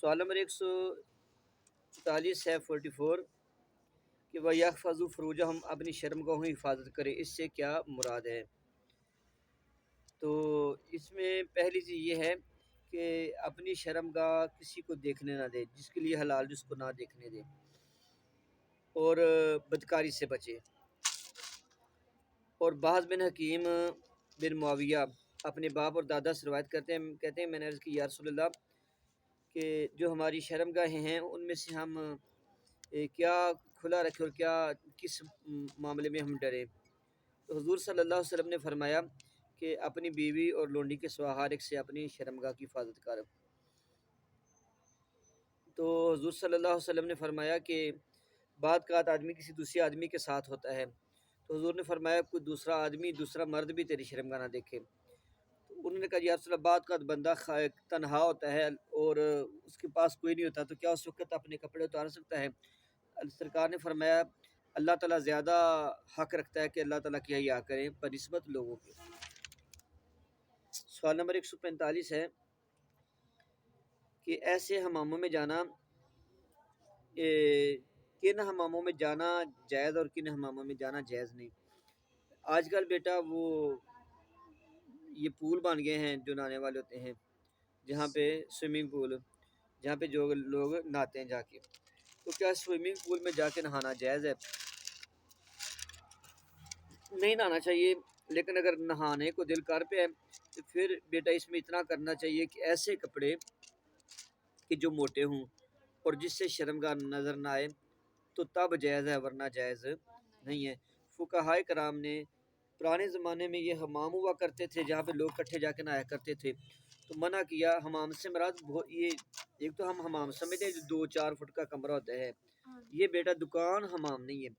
سوال نمبر 144 ہے 44 کہ وَيَحْفَظُ فُرُوجَهُمْ اپنی شرم گاہوں کی حفاظت کرے، اس سے کیا مراد ہے؟ تو اس میں پہلی چیز یہ ہے کہ اپنی شرم گاہ کسی کو دیکھنے نہ دے، جس کے لیے حلال جس کو نہ دیکھنے دے، اور بدکاری سے بچے۔ اور بعض بن حکیم بن معاویہ اپنے باپ اور دادا سے روایت کہتے ہیں میں نے عرض کی یا رسول اللہ کہ جو ہماری شرم گاہیں ہیں ان میں سے ہم کیا کھلا رکھے اور کیا کس معاملے میں ہم ڈرے؟ تو حضور صلی اللہ علیہ وسلم نے فرمایا کہ اپنی بیوی اور لونڈی کے سوا ہر ایک سے اپنی شرمگاہ کی حفاظت کر۔ تو حضور صلی اللہ علیہ وسلم نے فرمایا کہ بعد کا آدمی کسی دوسرے آدمی کے ساتھ ہوتا ہے، تو حضور نے فرمایا کوئی دوسرا آدمی دوسرا مرد بھی تیری شرمگاہ نہ دیکھے۔ تو انہوں نے کہا یا رسول اللہ بعد کا بندہ تنہا ہوتا ہے اور اس کے پاس کوئی نہیں ہوتا، تو کیا اس وقت اپنے کپڑے اتار سکتا ہے؟ سرکار نے فرمایا اللہ تعالیٰ زیادہ حق رکھتا ہے کہ اللہ تعالیٰ کی حیا کریں بنسبت لوگوں کے۔ سوال نمبر 145 ہے کہ ایسے حماموں میں جانا کن حماموں میں جانا جائز اور کن حماموں میں جانا جائز نہیں؟ آج کل بیٹا وہ یہ پول بن گئے ہیں جو نہانے والے ہوتے ہیں، جہاں پہ سوئمنگ پول، جہاں پہ جو لوگ نہاتے ہیں جا کے، تو کیا سوئمنگ پول میں جا کے نہانا جائز ہے؟ نہیں نہانا چاہیے، لیکن اگر نہانے کو دل کر پہ ہے تو پھر بیٹا اس میں اتنا کرنا چاہیے کہ ایسے کپڑے کہ جو موٹے ہوں اور جس سے شرمگاہ نظر نہ آئے، تو تب جائز ہے ورنہ جائز نہیں ہے۔ فقہائے کرام نے پرانے زمانے میں یہ حمام ہوا کرتے تھے جہاں پہ لوگ کٹھے جا کے نہایا کرتے تھے، تو منع کیا۔ حمام سے مراد یہ ایک تو ہم حمام سمجھتے ہیں جو 2-4 فٹ کا کمرہ ہوتا ہے، یہ بیٹا دکان حمام نہیں ہے،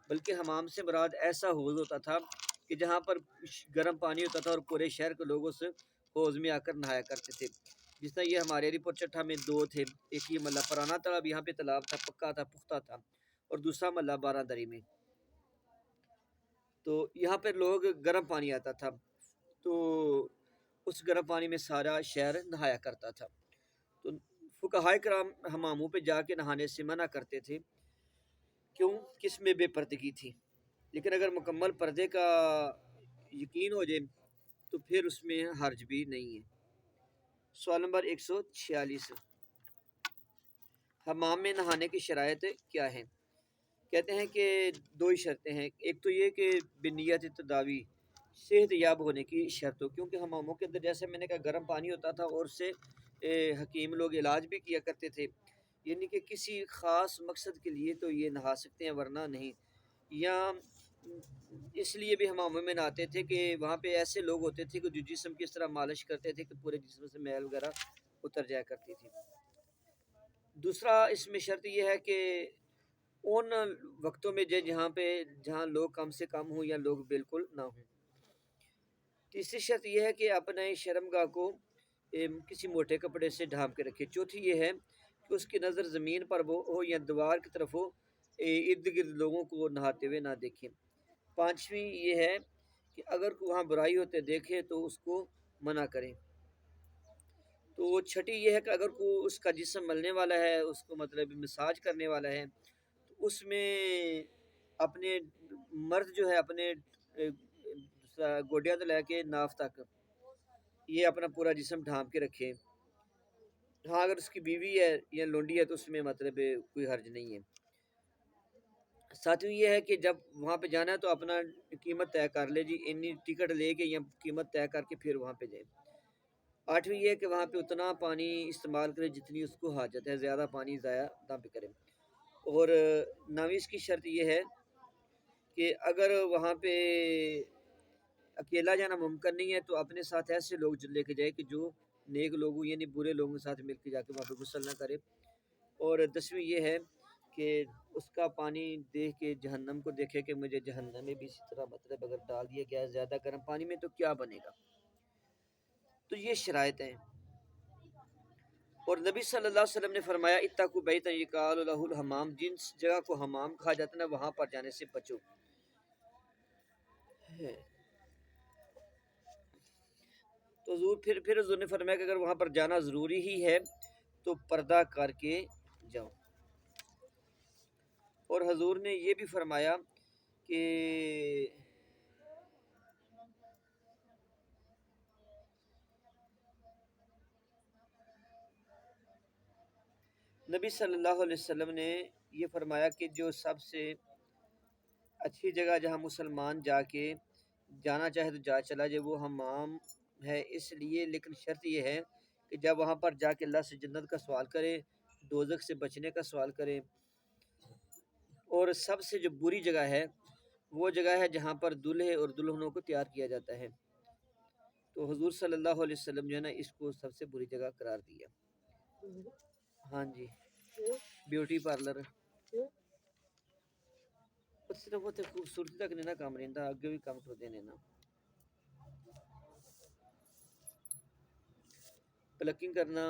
بلکہ حمام سے مراد ایسا حوض ہوتا تھا کہ جہاں پر گرم پانی ہوتا تھا اور پورے شہر کے لوگ اس حوض میں آ کر نہایا کرتے تھے۔ جس طرح یہ ہمارے علی پور چٹھا میں 2 تھے، ایک یہ محلہ پرانا تالاب، یہاں پہ تالاب تھا، پکا تھا، پختہ تھا، اور دوسرا محلہ 12 دری میں، تو یہاں پہ لوگ گرم پانی آتا تھا، تو اس گرم پانی میں سارا شہر نہایا کرتا تھا۔ تو فقہائے کرام حماموں پہ جا کے نہانے سے منع کرتے تھے، کیوں؟ کس میں بے پردگی تھی، لیکن اگر مکمل پردے کا یقین ہو جائے تو پھر اس میں حرج بھی نہیں ہے۔ سوال نمبر 146 حمام میں نہانے کی شرائط کیا ہیں؟ کہتے ہیں کہ 2 ہی شرطیں ہیں، ایک تو یہ کہ بنیت تداوی صحت یاب ہونے کی شرط ہو، کیونکہ حماموں کے اندر جیسے میں نے کہا گرم پانی ہوتا تھا اور اس سے حکیم لوگ علاج بھی کیا کرتے تھے، یعنی کہ کسی خاص مقصد کے لیے تو یہ نہا سکتے ہیں ورنہ نہیں۔ یا اس لیے بھی حماموں میں نہاتے تھے کہ وہاں پہ ایسے لوگ ہوتے تھے کہ جو جسم کی اس طرح مالش کرتے تھے کہ پورے جسم سے میل وغیرہ اتر جایا کرتی تھی۔ دوسرا اس میں شرط یہ ہے کہ ان وقتوں میں جہاں لوگ کم سے کم ہوں یا لوگ بالکل نہ ہوں۔ تیسری شرط یہ ہے کہ اپنے شرمگاہ کو کسی موٹے کپڑے سے ڈھانپ کے رکھے۔ چوتھی یہ ہے کہ اس کی نظر زمین پر ہو یا دیوار کی طرف ہو، ارد گرد لوگوں کو نہاتے ہوئے نہ دیکھیں۔ پانچویں یہ ہے کہ اگر وہاں برائی ہوتے دیکھے تو اس کو منع کریں۔ تو چھٹی یہ ہے کہ اگر کوئی اس کا جسم ملنے والا ہے، اس کو مطلب مساج کرنے والا ہے، تو اس میں اپنے مرد جو ہے اپنے گوڈیاں تو لے کے ناف تک یہ اپنا پورا جسم ڈھانپ کے رکھے۔ ہاں اگر اس کی بیوی ہے یا لونڈی ہے تو اس میں مطلب کوئی حرج نہیں ہے۔ ساتویں یہ ہے کہ جب وہاں پہ جانا ہے تو اپنا قیمت طے کر لے، جی انی ٹکٹ لے کے یا قیمت طے کر کے پھر وہاں پہ جائے۔ آٹھویں یہ ہے کہ وہاں پہ اتنا پانی استعمال کرے جتنی اس کو حاجت ہے، زیادہ پانی ضائع نہ بھی کرے۔ اور 9ویں اس کی شرط یہ ہے کہ اگر وہاں پہ اکیلا جانا ممکن نہیں ہے تو اپنے ساتھ ایسے لوگ لے کے جائے کہ جو نیک لوگوں یعنی برے لوگوں کے ساتھ مل کے جا کے وہاں پہ غسل نہ کرے۔ اور 10ویں یہ ہے کہ اس کا پانی دیکھ کے جہنم کو دیکھے کہ مجھے جہنم میں بھی اسی طرح مطلب اگر ڈال دیا گیا زیادہ گرم پانی میں تو کیا بنے گا۔ تو یہ شرائط ہیں۔ اور نبی صلی اللہ علیہ وسلم نے فرمایا اتقوا بیتا یقال له الحمام، جس جگہ کو حمام کہا جاتا ہے نا وہاں پر جانے سے بچو۔ تو حضور نے فرمایا کہ اگر وہاں پر جانا ضروری ہی ہے تو پردہ کر کے جاؤ۔ اور حضور نے یہ بھی فرمایا کہ نبی صلی اللہ علیہ وسلم نے یہ فرمایا کہ جو سب سے اچھی جگہ جہاں مسلمان جا کے جانا چاہے تو جا چلا جائے وہ حمام ہے، اس لیے لیکن شرط یہ ہے کہ جب وہاں پر جا کے اللہ سے جنت کا سوال کرے، دوزخ سے بچنے کا سوال کرے۔ اور سب سے جو بری جگہ ہے وہ جگہ ہے جہاں پر دلہے اور دلہنوں کو تیار کیا جاتا ہے، تو حضور صلی اللہ علیہ وسلم جو ہے نا اس کو سب سے بری جگہ قرار دیا۔ ہاں جی، بیوٹی پارلر صرف وہ خوبصورتی تک نہیں نا کام رہتا، اگے بھی کام کر دینے نا، پلکنگ کرنا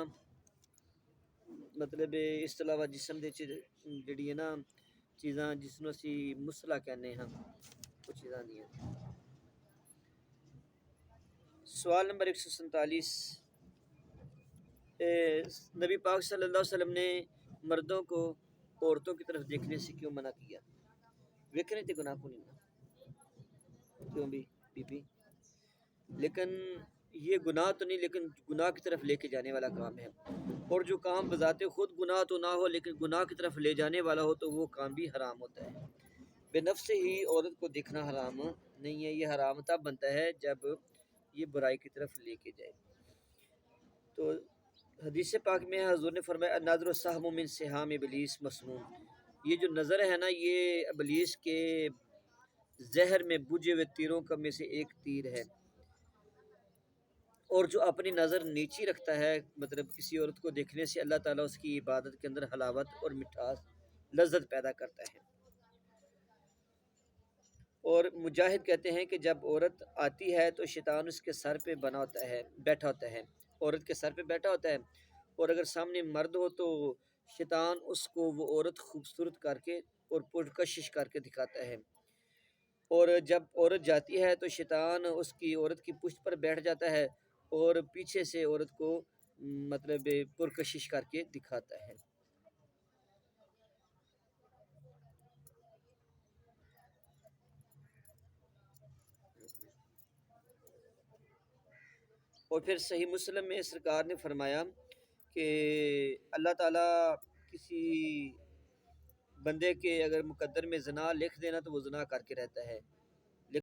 مطلب اس تو علاوہ جسم دے جڑی ہے نا چیزاں جس نوں اسی مسئلہ کہنے ہاں وہ چیزاں نہیں ہیں۔ سوال نمبر 147، نبی پاک صلی اللہ علیہ وسلم نے مردوں کو عورتوں کی طرف دیکھنے سے کیوں منع کیا؟ ویکھنے تے گناہ کو نہیں، کیوں بھی بی بی، لیکن یہ گناہ تو نہیں، لیکن گناہ کی طرف لے کے جانے والا کام ہے، اور جو کام بذات خود گناہ تو نہ ہو لیکن گناہ کی طرف لے جانے والا ہو تو وہ کام بھی حرام ہوتا ہے۔ بے نفس ہی عورت کو دیکھنا حرام نہیں ہے، یہ حرام تب بنتا ہے جب یہ برائی کی طرف لے کے جائے۔ تو حدیث پاک میں حضور نے فرمایا النظر السہم من سہام ابلیس مسموم، یہ جو نظر ہے نا یہ ابلیس کے زہر میں بجھے ہوئے تیروں کا میں سے ایک تیر ہے، اور جو اپنی نظر نیچی رکھتا ہے مطلب کسی عورت کو دیکھنے سے اللہ تعالیٰ اس کی عبادت کے اندر حلاوت اور مٹھاس لذت پیدا کرتا ہے۔ اور مجاہد کہتے ہیں کہ جب عورت آتی ہے تو شیطان اس کے سر پہ بنا ہوتا ہے، بیٹھا ہوتا ہے، عورت کے سر پہ بیٹھا ہوتا ہے، اور اگر سامنے مرد ہو تو شیطان اس کو وہ عورت خوبصورت کر کے اور پرکشش کر کے دکھاتا ہے، اور جب عورت جاتی ہے تو شیطان اس کی عورت کی پشت پر بیٹھ جاتا ہے اور پیچھے سے عورت کو مطلب پرکشش کر کے دکھاتا ہے۔ اور پھر صحیح مسلم میں سرکار نے فرمایا کہ اللہ تعالیٰ کسی بندے کے اگر مقدر میں زنا لکھ دینا تو وہ زنا کر کے رہتا ہے،